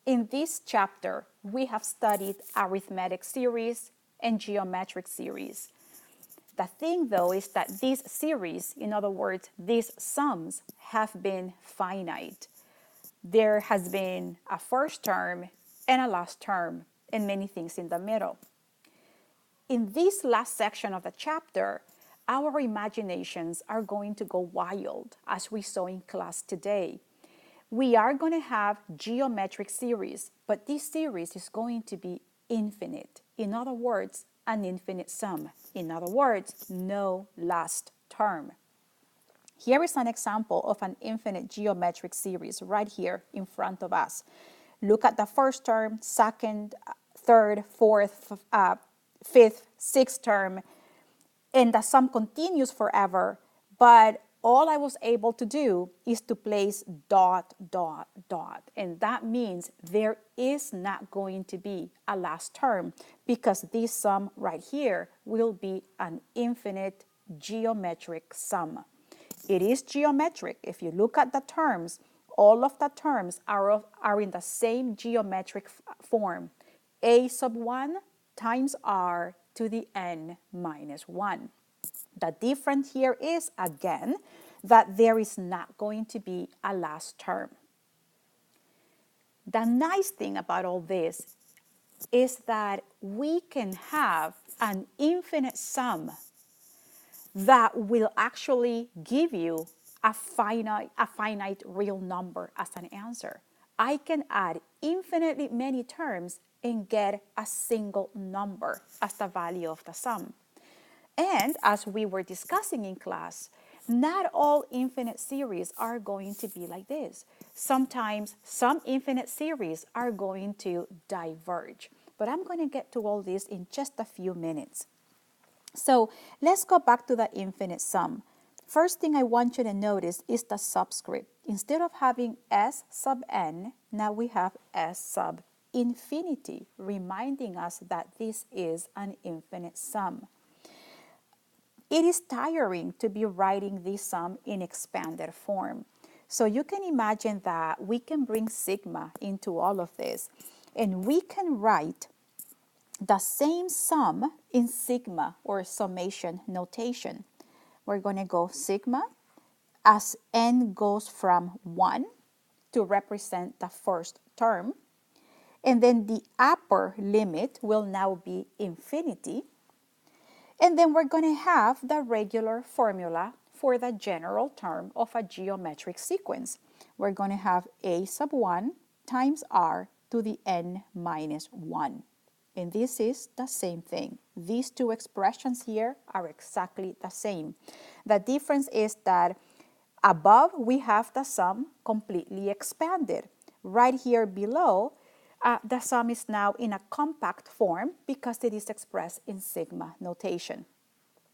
In this chapter, we have studied arithmetic series and geometric series. The thing though is that these series, in other words, these sums, have been finite. There has been a first term and a last term and many things in the middle. In this last section of the chapter, our imaginations are going to go wild, as we saw in class today. We are going to have geometric series, but this series is going to be infinite. In other words, an infinite sum. In other words, no last term. Here is an example of an infinite geometric series right here in front of us. Look at the first term, second, third, fourth, fifth, sixth term, and the sum continues forever, but all I was able to do is to place dot, dot, dot. And that means there is not going to be a last term because this sum right here will be an infinite geometric sum. It is geometric. If you look at the terms, all of the terms are in the same geometric form. A sub 1 times r to the n minus 1. The difference here is, again, that there is not going to be a last term. The nice thing about all this is that we can have an infinite sum that will actually give you a finite real number as an answer. I can add infinitely many terms and get a single number as the value of the sum. And as we were discussing in class, not all infinite series are going to be like this. Sometimes some infinite series are going to diverge. But I'm going to get to all this in just a few minutes. So let's go back to the infinite sum. First thing I want you to notice is the subscript. Instead of having s sub n, now we have s sub infinity, reminding us that this is an infinite sum. It is tiring to be writing this sum in expanded form. So you can imagine that we can bring sigma into all of this, and we can write the same sum in sigma or summation notation. We're going to go sigma as n goes from 1 to represent the first term. And then the upper limit will now be infinity. And then we're going to have the regular formula for the general term of a geometric sequence. We're going to have a sub 1 times r to the n minus 1. And this is the same thing. These two expressions here are exactly the same. The difference is that above we have the sum completely expanded. Right here below, the sum is now in a compact form because it is expressed in sigma notation.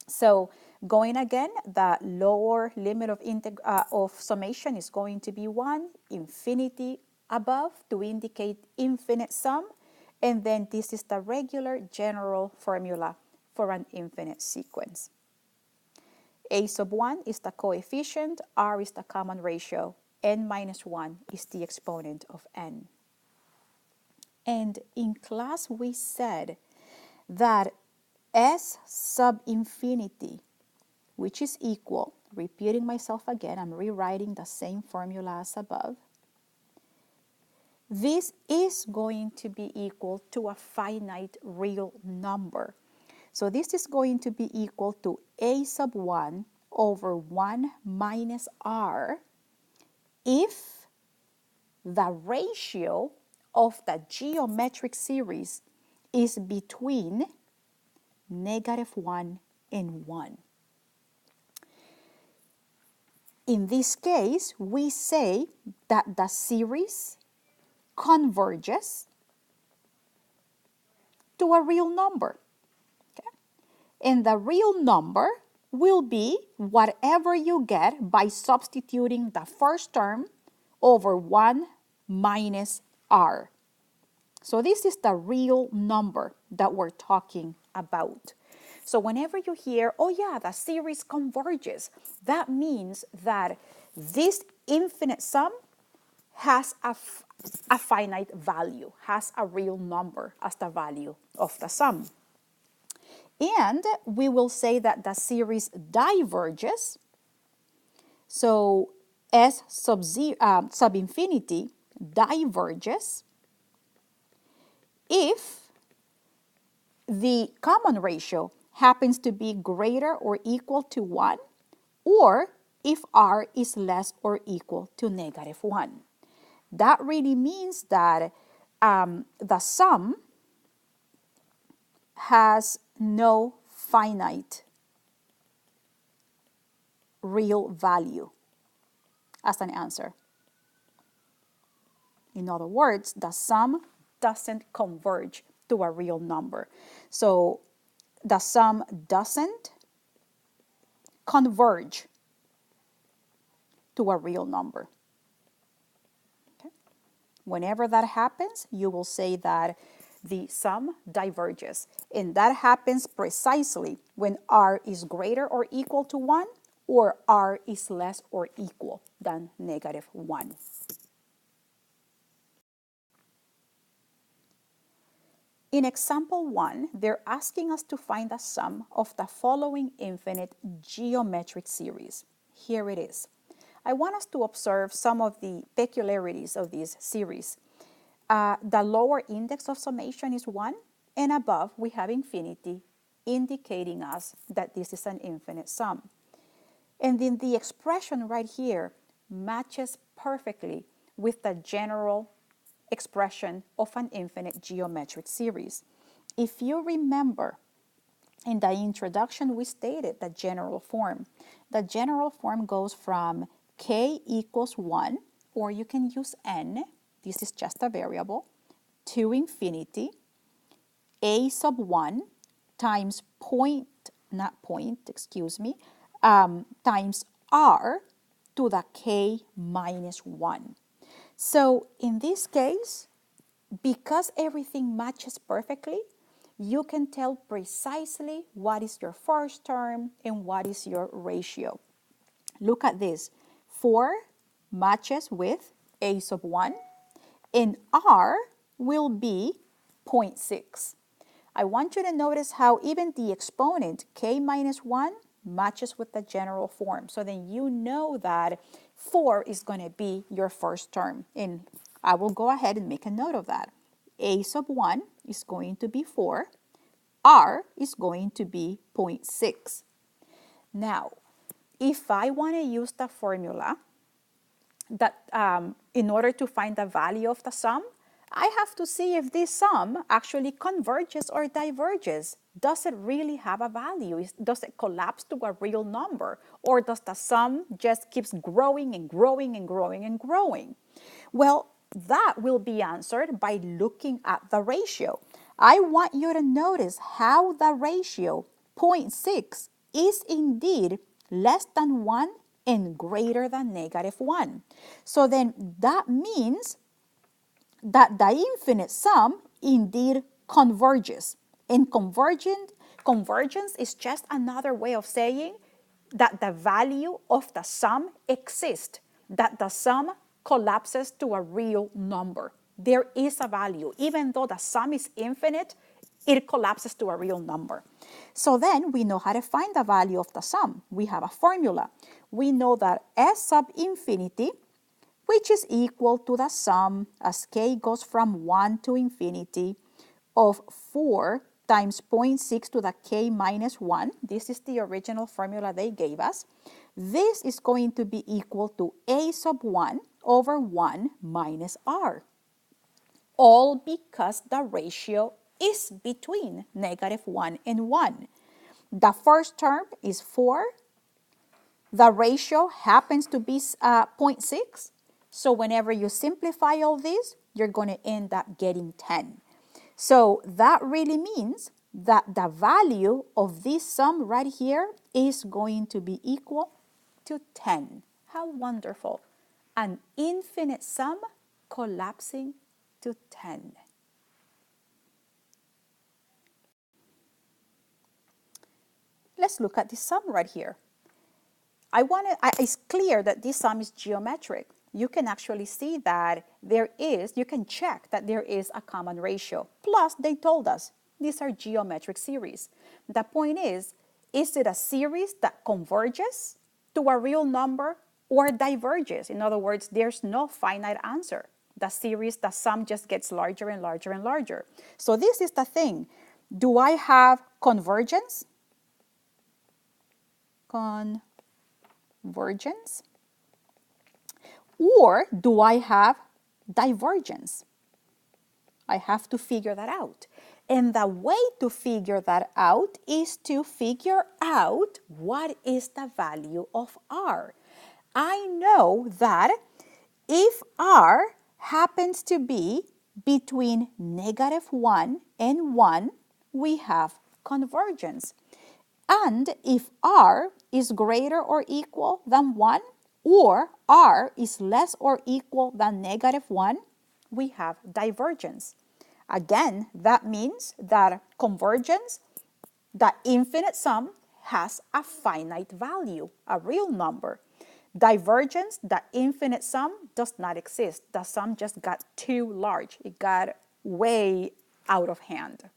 So going again, the lower limit of summation is going to be 1, infinity above to indicate infinite sum, and then this is the regular general formula for an infinite sequence. A sub 1 is the coefficient, r is the common ratio, n minus 1 is the exponent of n. And in class we said that s sub infinity, which is equal, repeating myself again, I'm rewriting the same formula as above. This is going to be equal to a finite real number. So this is going to be equal to a sub 1 over 1 minus r if the ratio of the geometric series is between -1 and 1. In this case, we say that the series converges to a real number. Okay? And the real number will be whatever you get by substituting the first term over 1 minus r. So this is the real number that we're talking about. So whenever you hear, oh yeah, the series converges, that means that this infinite sum has a finite value, has a real number as the value of the sum. And we will say that the series diverges. So S sub infinity diverges if the common ratio happens to be greater or equal to 1, or if r is less or equal to -1. That really means that the sum has no finite real value as an answer. In other words, the sum doesn't converge to a real number. So the sum doesn't converge to a real number. Okay? Whenever that happens, you will say that the sum diverges. And that happens precisely when r is greater or equal to 1 or r is less or equal than -1. In example 1, they're asking us to find the sum of the following infinite geometric series. Here it is. I want us to observe some of the peculiarities of this series. The lower index of summation is 1, and above we have infinity, indicating us that this is an infinite sum. And then the expression right here matches perfectly with the general expression of an infinite geometric series. If you remember, in the introduction we stated the general form. The general form goes from k equals 1, or you can use n, this is just a variable, to infinity, a sub 1 times times r to the k minus 1. So in this case, because everything matches perfectly, you can tell precisely what is your first term and what is your ratio. Look at this. 4 matches with a sub 1, and r will be 0.6. I want you to notice how even the exponent k minus 1 matches with the general form. So then you know that 4 is going to be your first term. And I will go ahead and make a note of that. A sub 1 is going to be 4. R is going to be 0.6. Now, if I want to use the formula that in order to find the value of the sum, I have to see if this sum actually converges or diverges. Does it really have a value? Does it collapse to a real number? Or does the sum just keeps growing and growing and growing and growing? Well, that will be answered by looking at the ratio. I want you to notice how the ratio 0.6 is indeed less than 1 and greater than -1. So then that means that the infinite sum indeed converges. And convergence is just another way of saying that the value of the sum exists, that the sum collapses to a real number. There is a value. Even though the sum is infinite, it collapses to a real number. So then we know how to find the value of the sum. We have a formula. We know that S sub infinity, which is equal to the sum as k goes from 1 to infinity of 4 times 0.6 to the k minus 1. This is the original formula they gave us. This is going to be equal to a sub 1 over 1 minus r. All because the ratio is between -1 and 1. The first term is 4. The ratio happens to be 0.6. So whenever you simplify all this, you're going to end up getting 10. So that really means that the value of this sum right here is going to be equal to 10. How wonderful. An infinite sum collapsing to 10. Let's look at this sum right here. It's clear that this sum is geometric. you can actually see that you can check that there is a common ratio. Plus, they told us these are geometric series. The point is it a series that converges to a real number or diverges? In other words, there's no finite answer. The series, the sum just gets larger and larger and larger. So this is the thing. Do I have convergence? Convergence? Or do I have divergence? I have to figure that out. And the way to figure that out is to figure out what is the value of r. I know that if r happens to be between -1 and 1, we have convergence. And if r is greater or equal than 1, or r is less or equal than -1, we have divergence. Again, that means that convergence, the infinite sum, has a finite value, a real number. Divergence, the infinite sum, does not exist. The sum just got too large. It got way out of hand.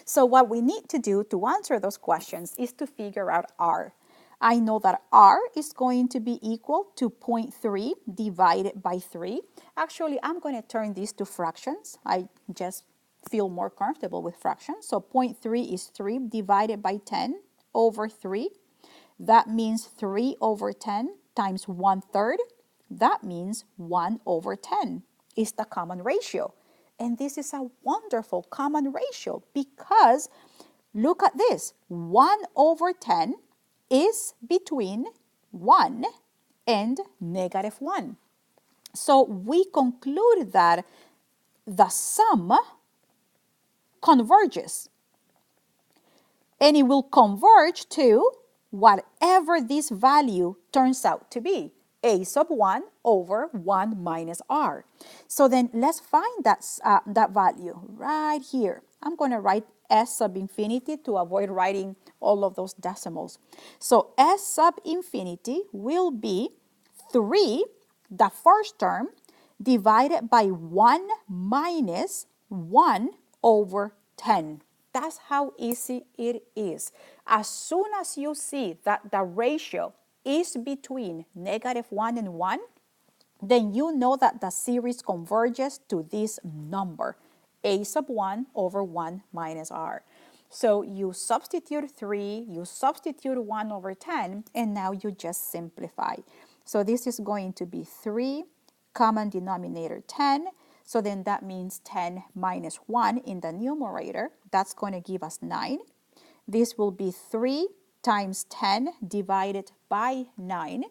So what we need to do to answer those questions is to figure out r. I know that r is going to be equal to 0.3 divided by 3. Actually, I'm going to turn these to fractions. I just feel more comfortable with fractions. So 0.3 is 3 divided by 10 over 3. That means 3 over 10 times 1/3. That means 1 over 10 is the common ratio. And this is a wonderful common ratio because look at this. 1 over 10 is between 1 and -1. So we conclude that the sum converges. And it will converge to whatever this value turns out to be, a sub 1 over 1 minus r. So then let's find that value right here. I'm going to write s sub infinity to avoid writing all of those decimals. So s sub infinity will be 3, the first term, divided by 1 minus 1 over 10. That's how easy it is. As soon as you see that the ratio is between -1 and 1, then you know that the series converges to this number, a sub 1 over 1 minus r. So you substitute 3, you substitute 1 over 10, and now you just simplify. So this is going to be 3, common denominator 10. So then that means 10 minus 1 in the numerator. That's going to give us 9. This will be 3 times 10 divided by 9.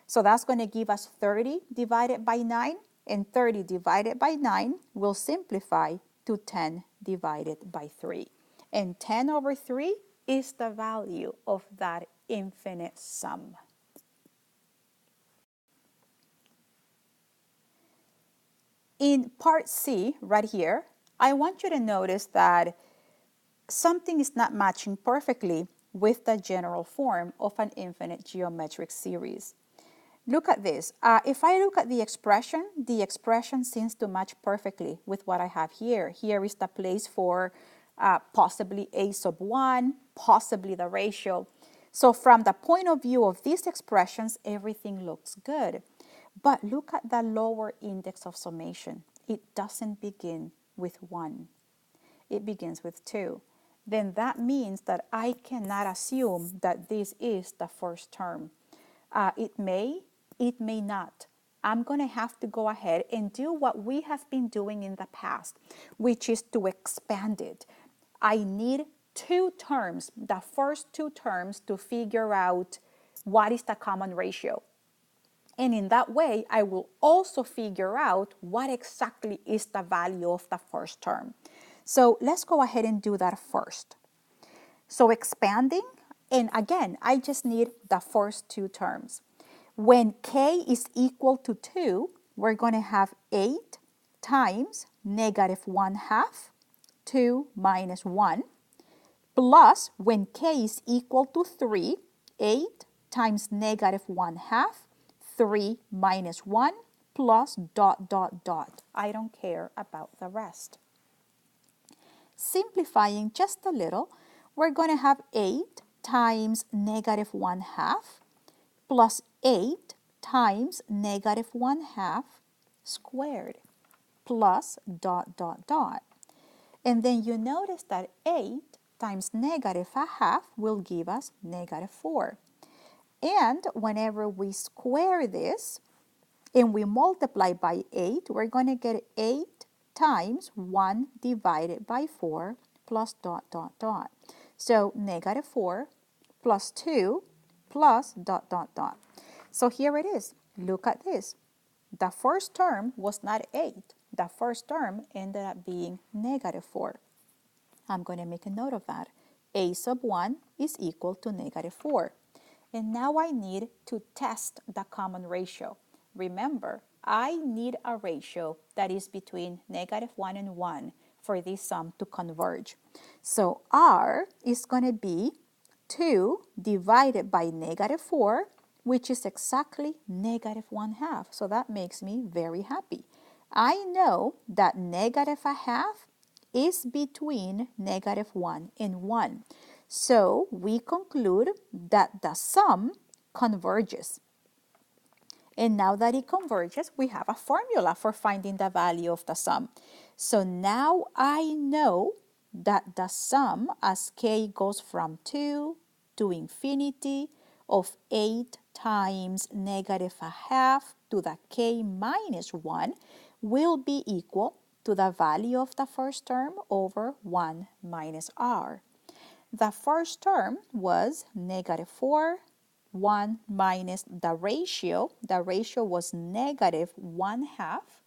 So that's going to give us 30 divided by 9. And 30 divided by 9 will simplify to 10 divided by 3. And 10 over 3 is the value of that infinite sum. In part C, right here, I want you to notice that something is not matching perfectly with the general form of an infinite geometric series. Look at this. If I look at the expression seems to match perfectly with what I have here. Here is the place for possibly a sub 1, possibly the ratio. So from the point of view of these expressions, everything looks good. But look at the lower index of summation. It doesn't begin with 1. It begins with 2. Then that means that I cannot assume that this is the first term. It may not. I'm going to have to go ahead and do what we have been doing in the past, which is to expand it. I need 2 terms, the first 2 terms, to figure out what is the common ratio. And in that way, I will also figure out what exactly is the value of the first term. So let's go ahead and do that first. So expanding, and again, I just need the first 2 terms. When k is equal to 2, we're going to have 8 times -1/2, 2 minus 1, plus when k is equal to 3, 8 times -1/2, 3 minus 1 plus dot, dot, dot. I don't care about the rest. Simplifying just a little, we're going to have 8 times negative 1/2 plus 8 times negative 1/2 squared plus dot, dot, dot. And then you notice that 8 times negative 1/2 will give us negative 4. And whenever we square this and we multiply by 8, we're going to get 8 times 1 divided by 4 plus dot, dot, dot. So negative 4 plus 2 plus dot, dot, dot. So here it is. Look at this. The first term was not 8. The first term ended up being negative 4. I'm going to make a note of that. A sub 1 is equal to negative 4. And now I need to test the common ratio. Remember, I need a ratio that is between negative 1 and 1 for this sum to converge. So R is going to be 2 divided by negative 4, which is exactly negative 1/2. So that makes me very happy. I know that negative 1/2 is between negative 1 and 1. So we conclude that the sum converges. And now that it converges, we have a formula for finding the value of the sum. So now I know that the sum as k goes from 2 to infinity of 8 times negative 1/2 to the k minus 1 will be equal to the value of the first term over 1 minus r. The first term was negative 4, 1 minus the ratio. The ratio was negative 1/2.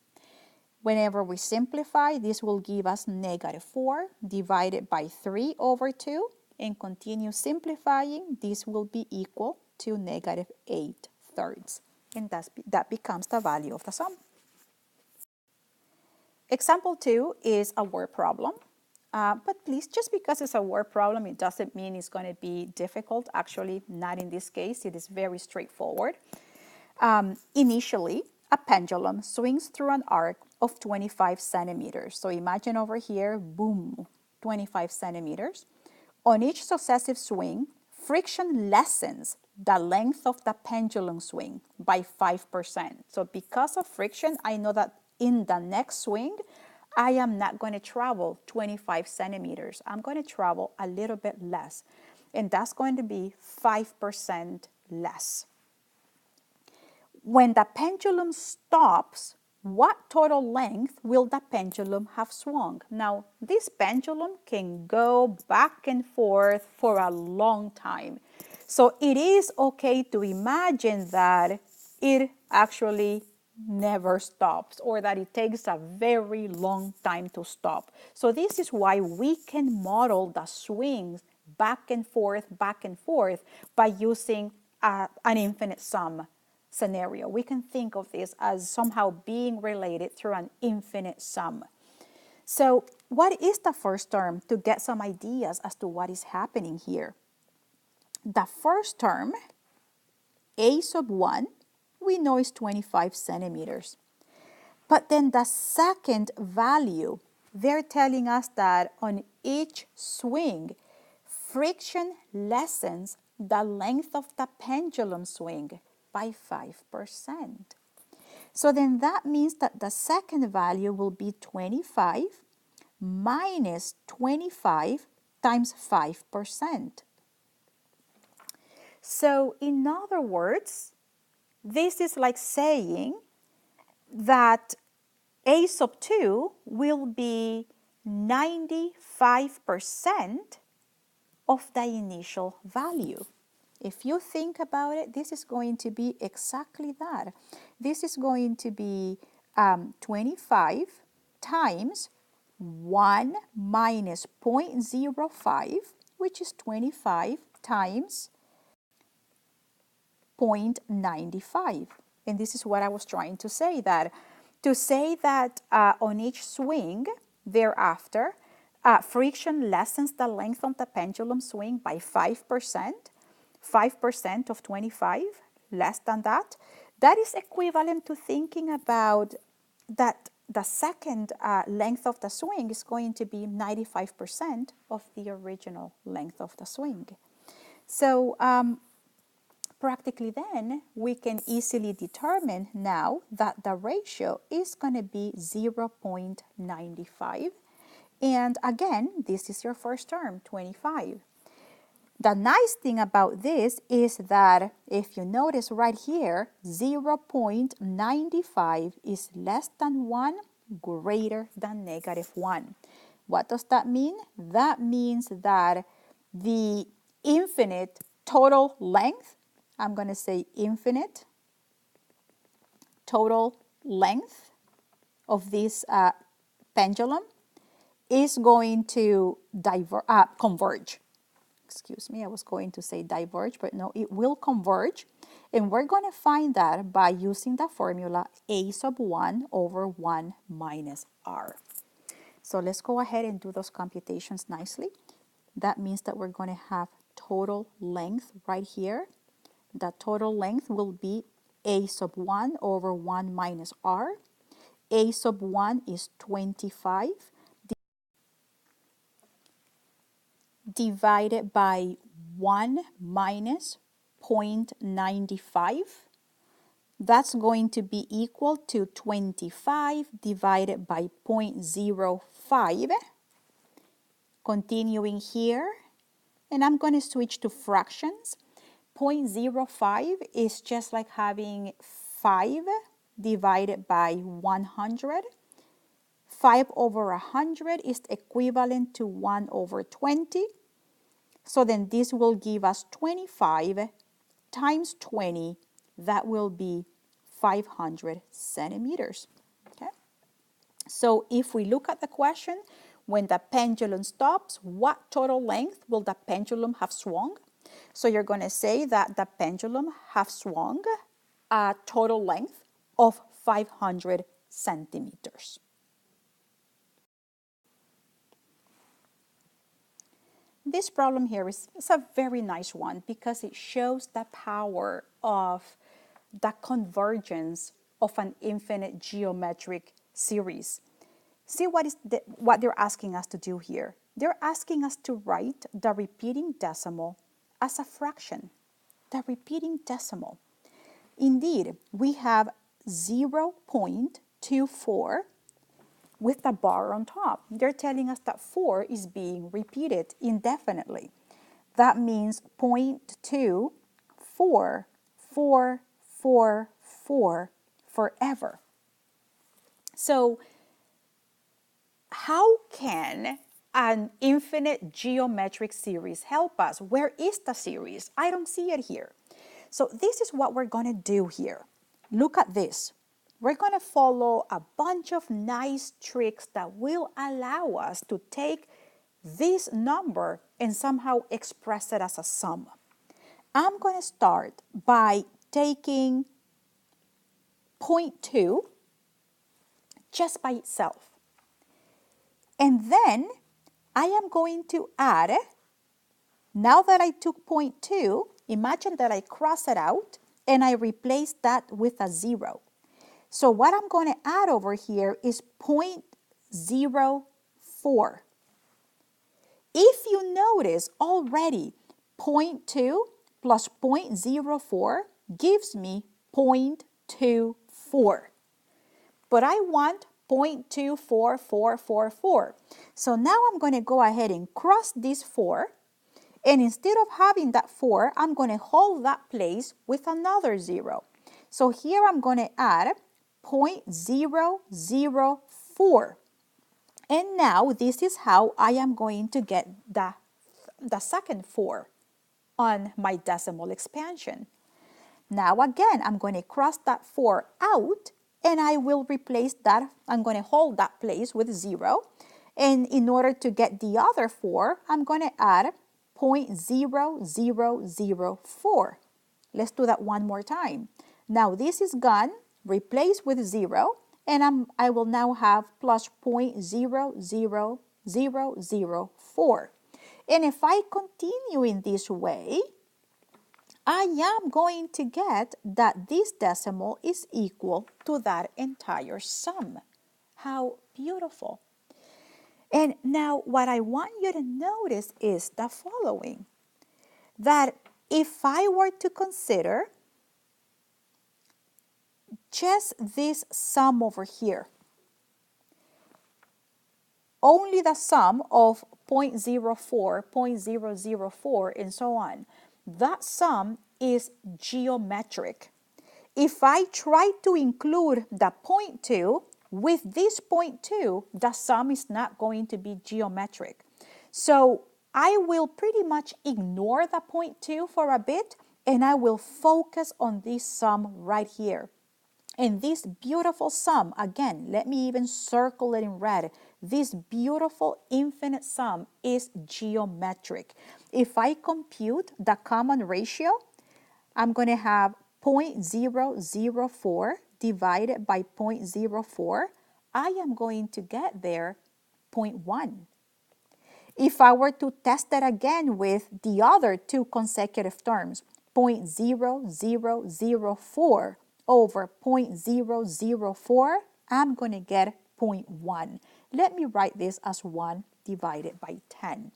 Whenever we simplify, this will give us negative 4 divided by 3 over 2. And continue simplifying, this will be equal to negative 8/3. And that becomes the value of the sum. Example 2 is a word problem. But please, just because it's a word problem, it doesn't mean it's going to be difficult. Actually, not in this case. It is very straightforward. Initially, a pendulum swings through an arc of 25 centimeters. So imagine over here, boom, 25 centimeters. On each successive swing, friction lessens the length of the pendulum swing by 5%. So because of friction, I know that in the next swing, I am not going to travel 25 centimeters. I'm going to travel a little bit less. And that's going to be 5% less. When the pendulum stops, what total length will the pendulum have swung? Now, this pendulum can go back and forth for a long time. So it is okay to imagine that it actually never stops, or that it takes a very long time to stop. So this is why we can model the swings back and forth by using an infinite sum scenario. We can think of this as somehow being related through an infinite sum. So what is the first term, to get some ideas as to what is happening here? The first term, a sub 1, we know is 25 centimeters. But then the second value, they're telling us that on each swing, friction lessens the length of the pendulum swing by 5%. So then that means that the second value will be 25 minus 25 times 5%. So in other words, this is like saying that a sub 2 will be 95% of the initial value. If you think about it, this is going to be exactly that. This is going to be 25 times 1 minus 0.05, which is 25 times 0.95. And this is what I was trying to say, that on each swing thereafter, friction lessens the length of the pendulum swing by 5%, 5% of 25, less than that. That is equivalent to thinking about that the second length of the swing is going to be 95% of the original length of the swing. So practically then, we can easily determine now that the ratio is going to be 0.95. And again, this is your first term, 25. The nice thing about this is that if you notice right here, 0.95 is less than 1, greater than -1. What does that mean? That means that the infinite total length, I'm going to say infinite total length of this pendulum is going to converge. Excuse me, I was going to say diverge, but no, it will converge. And we're going to find that by using the formula a sub 1 over 1 minus r. So let's go ahead and do those computations nicely. That means that we're going to have total length right here. The total length will be a sub 1 over 1 minus r. A sub 1 is 25 divided by 1 minus 0.95. That's going to be equal to 25 divided by 0.05. Continuing here, and I'm going to switch to fractions. 0.05 is just like having 5 divided by 100. 5 over 100 is equivalent to 1 over 20. So then this will give us 25 times 20. That will be 500 centimeters. Okay? So if we look at the question, when the pendulum stops, what total length will the pendulum have swung? So you're going to say that the pendulum have swung a total length of 500 centimeters. This problem here is a very nice one because it shows the power of the convergence of an infinite geometric series. See what they're asking us to do here. They're asking us to write the repeating decimal as a fraction. The repeating decimal. Indeed, we have 0.24 with the bar on top. They're telling us that 4 is being repeated indefinitely. That means 0.2, 4, 4, 4, 4 forever. So how can an infinite geometric series help us? Where is the series? I don't see it here. So this is what we're going to do here. Look at this. We're going to follow a bunch of nice tricks that will allow us to take this number and somehow express it as a sum. I'm going to start by taking 0.2 just by itself. And then I am going to add, now that I took 0.2, imagine that I cross it out and I replace that with a 0. So what I'm going to add over here is 0.04. If you notice already, 0.2 plus 0.04 gives me 0.24. But I want 0.24444. So now I'm going to go ahead and cross this 4. And instead of having that 4, I'm going to hold that place with another 0. So here I'm going to add 0.004. And now this is how I am going to get the second 4 on my decimal expansion. Now again, I'm going to cross that 4 out and I will replace that. I'm going to hold that place with 0. And in order to get the other 4, I'm going to add 0.0004. Let's do that one more time. Now this is gone, replaced with 0, and I will now have plus 0.00004. And if I continue in this way, I am going to get that this decimal is equal to that entire sum. How beautiful. And now what I want you to notice is the following, that if I were to consider just this sum over here, only the sum of 0.04, 0.004, and so on, that sum is geometric. If I try to include the 0.2 with this 0.2, the sum is not going to be geometric. So I will pretty much ignore the 0.2 for a bit, and I will focus on this sum right here. And this beautiful sum, again, let me even circle it in red. This beautiful infinite sum is geometric. If I compute the common ratio, I'm going to have 0.004 divided by 0.04. I am going to get there 0.1. If I were to test it again with the other two consecutive terms, 0.0004 over 0.004, I'm going to get 0.1. Let me write this as 1 divided by 10.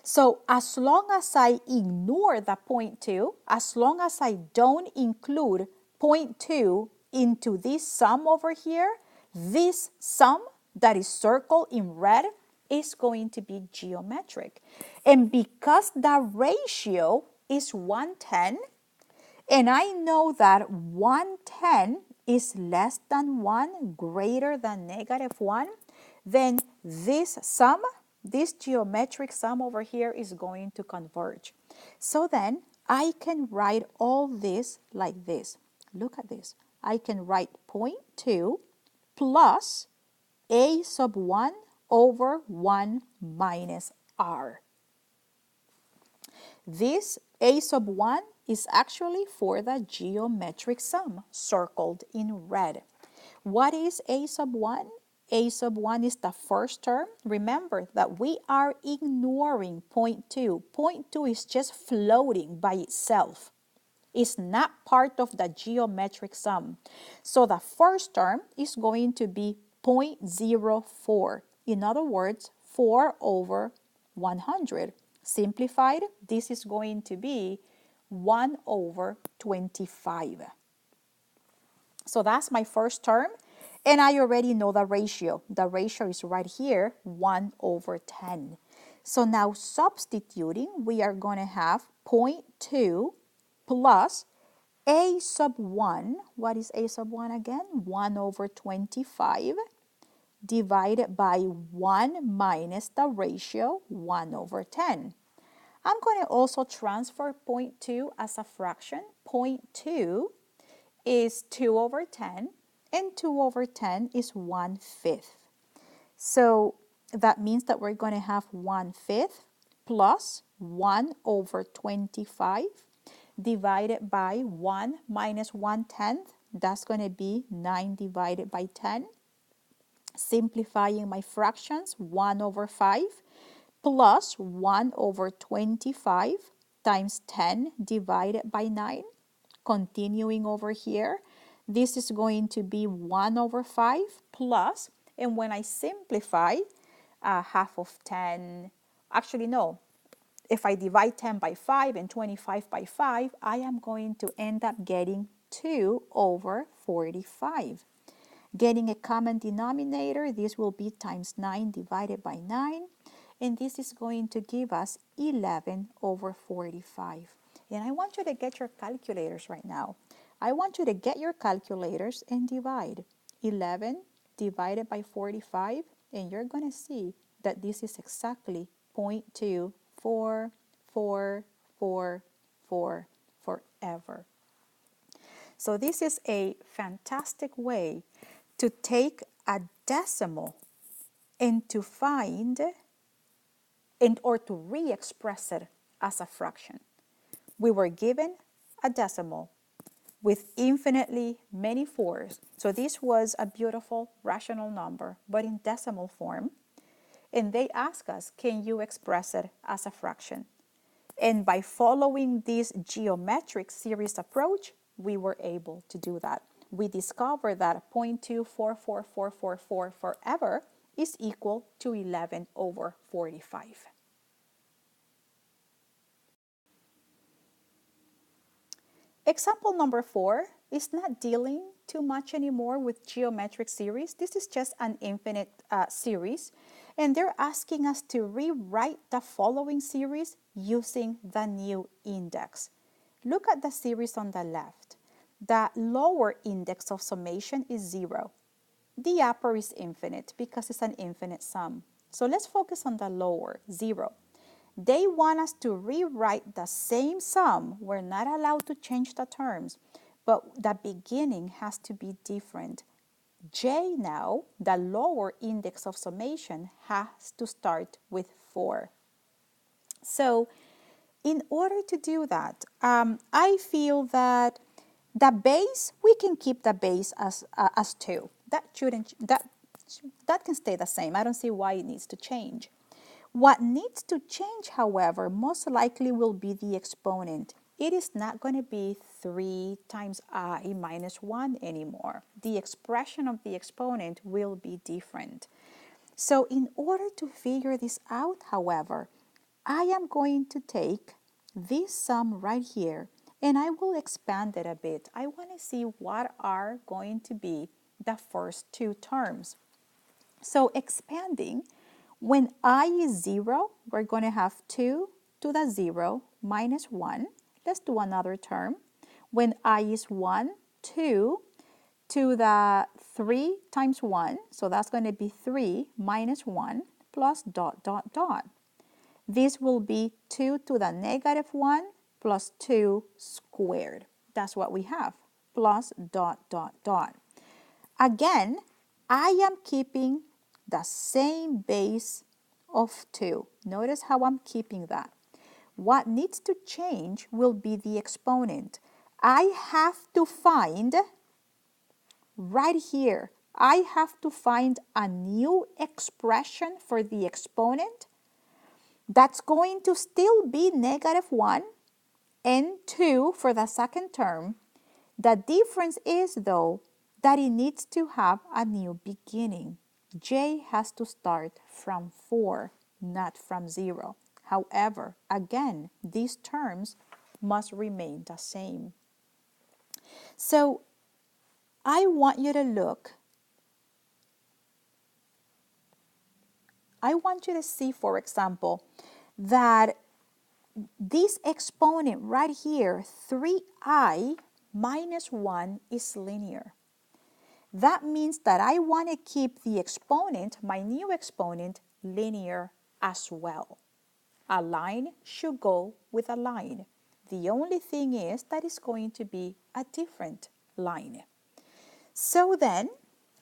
So as long as I ignore the 0.2, as long as I don't include 0.2 into this sum over here, this sum that is circled in red is going to be geometric. And because the ratio is 110, and I know that 110 is less than 1, greater than -1, then this sum, this geometric sum over here is going to converge. So then I can write all this like this. Look at this. I can write 0.2 plus a sub 1 over 1 minus r. This a sub 1 is actually for the geometric sum, circled in red. What is a sub 1? A sub 1 is the first term. Remember that we are ignoring 0.2. 0.2 is just floating by itself. It's not part of the geometric sum. So the first term is going to be 0.04. In other words, 4 over 100. Simplified, this is going to be 1 over 25. So that's my first term. And I already know the ratio. The ratio is right here, 1 over 10. So now substituting, we are going to have 0.2 plus a sub 1. What is a sub 1 again? 1 over 25 divided by 1 minus the ratio, 1 over 10. I'm going to also transfer 0.2 as a fraction. 0.2 is 2 over 10, and 2 over 10 is 1/5. So that means that we're going to have 1/5 plus 1 over 25 divided by 1 minus 1/10. That's going to be 9 divided by 10. Simplifying my fractions, 1 over 5 plus 1 over 25 times 10 divided by 9. Continuing over here, this is going to be 1 over 5 plus, and when I simplify, half of 10, actually no, if I divide 10 by 5 and 25 by 5, I am going to end up getting 2 over 45. Getting a common denominator, this will be times 9 divided by 9, and this is going to give us 11 over 45. And I want you to get your calculators right now. I want you to get your calculators and divide 11 divided by 45, and you're going to see that this is exactly 0.24444 forever. So this is a fantastic way to take a decimal and to find or to re-express it as a fraction. We were given a decimal with infinitely many fours. So this was a beautiful rational number, but in decimal form. And they ask us, can you express it as a fraction? And by following this geometric series approach, we were able to do that. We discovered that 0.244444 forever is equal to 11 over 45. Example number 4 is not dealing too much anymore with geometric series. This is just an infinite series. And they're asking us to rewrite the following series using the new index. Look at the series on the left. The lower index of summation is 0. The upper is infinite because it's an infinite sum. So let's focus on the lower, 0. They want us to rewrite the same sum. We're not allowed to change the terms, but the beginning has to be different. J now, the lower index of summation, has to start with 4. So in order to do that, I feel that the base, we can keep the base as 2. That can stay the same. I don't see why it needs to change. What needs to change, however, most likely will be the exponent. It is not going to be 3 times I minus 1 anymore. The expression of the exponent will be different. So in order to figure this out, however, I am going to take this sum right here and I will expand it a bit. I want to see what are going to be the first 2 terms. So expanding, when I is 0, we're going to have 2 to the 0 minus 1. Let's do another term. When I is 1, 2 to the 3 times 1. So that's going to be 3 minus 1 plus dot, dot, dot. This will be 2 to the negative 1 plus 2 squared. That's what we have, plus dot, dot, dot. Again, I am keeping the same base of 2. Notice how I'm keeping that. What needs to change will be the exponent. I have to find, right here, I have to find a new expression for the exponent that's going to still be negative 1 and 2 for the second term. The difference is, though, that it needs to have a new beginning. J has to start from 4, not from 0. However, again, these terms must remain the same. So I want you to look. I want you to see, for example, that this exponent right here, 3i minus 1, is linear. That means that I want to keep the exponent, my new exponent, linear as well. A line should go with a line. The only thing is that it's going to be a different line. So then,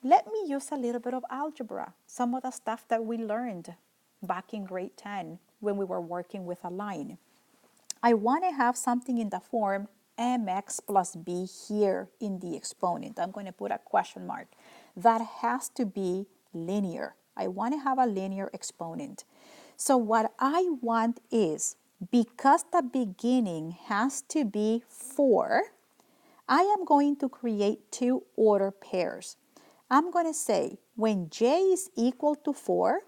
let me use a little bit of algebra, some of the stuff that we learned back in grade 10 when we were working with a line. I want to have something in the form mx plus b here in the exponent. I'm going to put a question mark. That has to be linear. I want to have a linear exponent. So what I want is, because the beginning has to be 4, I am going to create 2 order pairs. I'm going to say when j is equal to 4,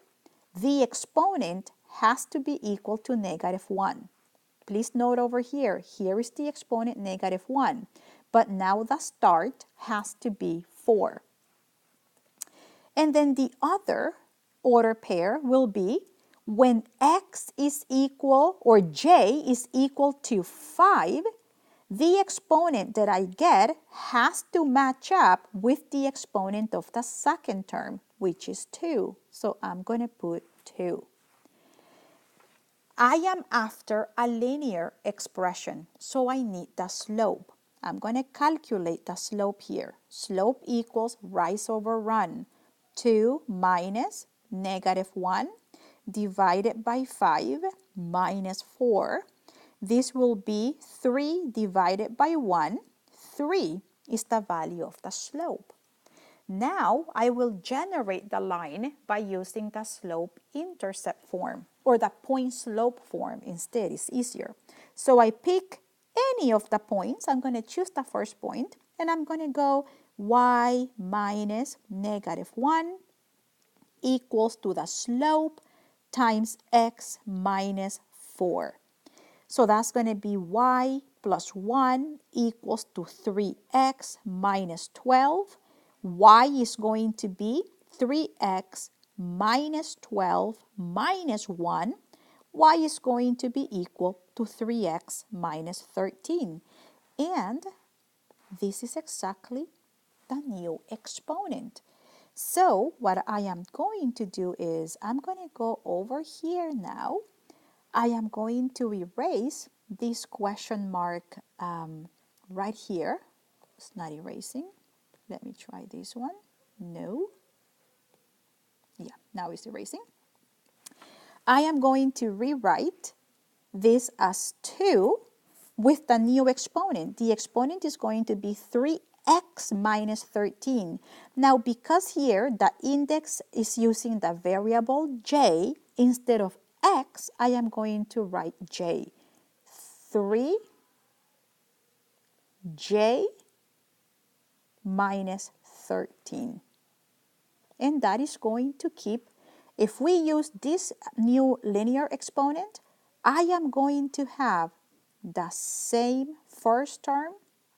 the exponent has to be equal to negative 1. Please note over here, here is the exponent negative 1, but now the start has to be 4. And then the other order pair will be when x is equal, or j is equal to 5, the exponent that I get has to match up with the exponent of the second term, which is 2. So I'm going to put 2. I am after a linear expression, so I need the slope. I'm going to calculate the slope here. Slope equals rise over run. 2 minus negative 1 divided by 5 minus 4. This will be 3 divided by 1. 3 is the value of the slope. Now I will generate the line by using the slope-intercept form, or the point-slope form instead. It's easier. So I pick any of the points. I'm going to choose the first point, and I'm going to go y minus -1 equals to the slope times x minus 4. So that's going to be y plus 1 equals to 3x minus 12. Y is going to be 3x minus 12 minus 1. Y is going to be equal to 3x minus 13. And this is exactly the new exponent. So what I am going to do is I'm going to go over here now. I am going to erase this question mark right here. It's not erasing. Let me try this one. No. Yeah, now it's erasing. I am going to rewrite this as 2 with the new exponent. The exponent is going to be 3x minus 13. Now, because here the index is using the variable j instead of x, I am going to write j. 3j minus 13. And that is going to keep, if we use this new linear exponent, I am going to have the same first term,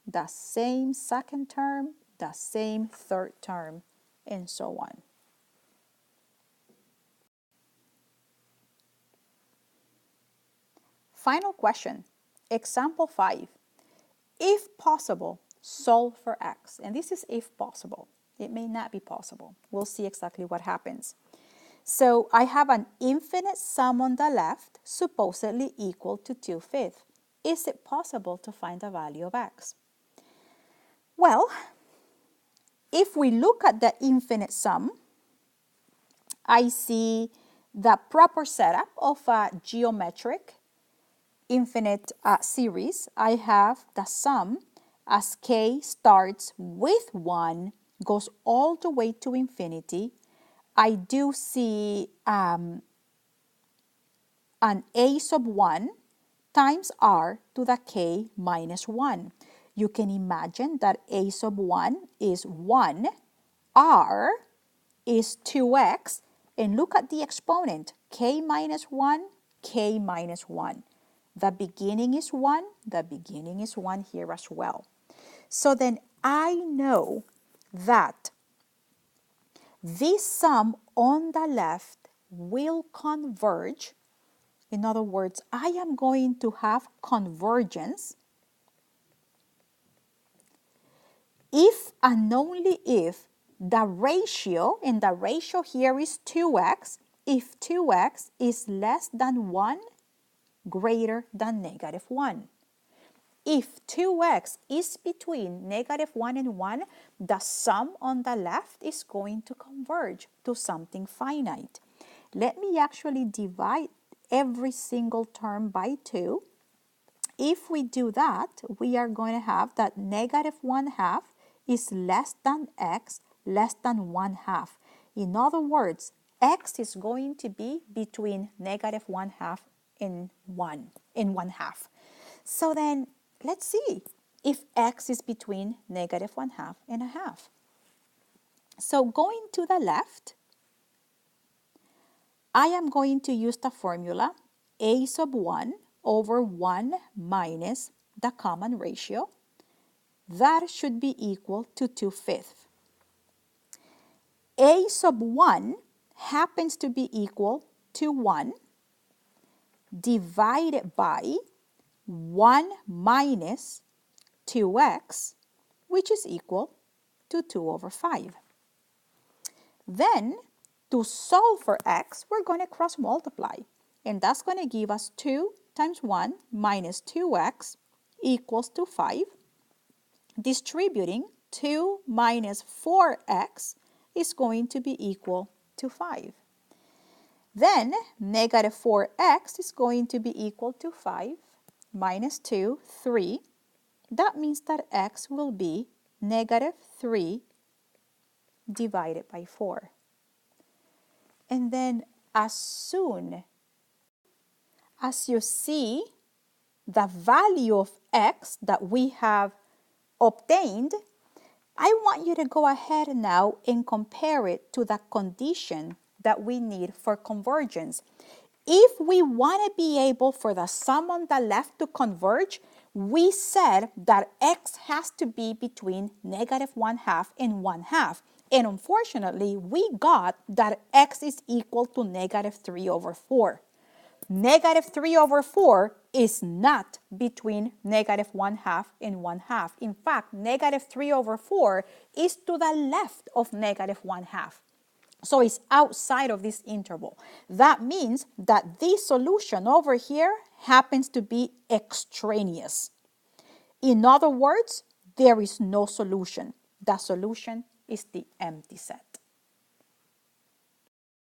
the same second term, the same third term, and so on. Final question, example 5. If possible, solve for x. And this is if possible. It may not be possible. We'll see exactly what happens. So I have an infinite sum on the left, supposedly equal to 2/5. Is it possible to find the value of x? Well, if we look at the infinite sum, I see the proper setup of a geometric infinite series. I have the sum as k starts with 1, goes all the way to infinity. I do see an a sub 1 times r to the k minus 1. You can imagine that a sub 1 is 1, r is 2x, and look at the exponent, k minus 1, k minus 1. The beginning is 1, the beginning is 1 here as well. So then I know that this sum on the left will converge. In other words, I am going to have convergence if and only if the ratio, and the ratio here is 2x, if 2x is less than 1, greater than -1. If 2x is between -1 and 1, the sum on the left is going to converge to something finite. Let me actually divide every single term by 2. If we do that, we are going to have that -1/2 is less than x, less than 1/2. In other words, x is going to be between -1/2 and 1/2. So then, let's see if x is between -1/2 and 1/2. So going to the left, I am going to use the formula a sub 1 over 1 minus the common ratio. That should be equal to 2/5. A sub 1 happens to be equal to 1 divided by 1 minus 2x, which is equal to 2/5. Then, to solve for x, we're going to cross multiply. And that's going to give us 2 times 1 minus 2x equals to 5. Distributing 2 minus 4x is going to be equal to 5. Then, -4x is going to be equal to 5 minus 2, 3. That means that x will be -3 divided by 4. And then as soon as you see the value of x that we have obtained, I want you to go ahead now and compare it to the condition that we need for convergence. If we want to be able for the sum on the left to converge, we said that x has to be between -1/2 and 1/2. And unfortunately, we got that x is equal to -3/4. -3/4 is not between -1/2 and 1/2. In fact, -3/4 is to the left of -1/2. So it's outside of this interval. That means that this solution over here happens to be extraneous. In other words, there is no solution. The solution is the empty set.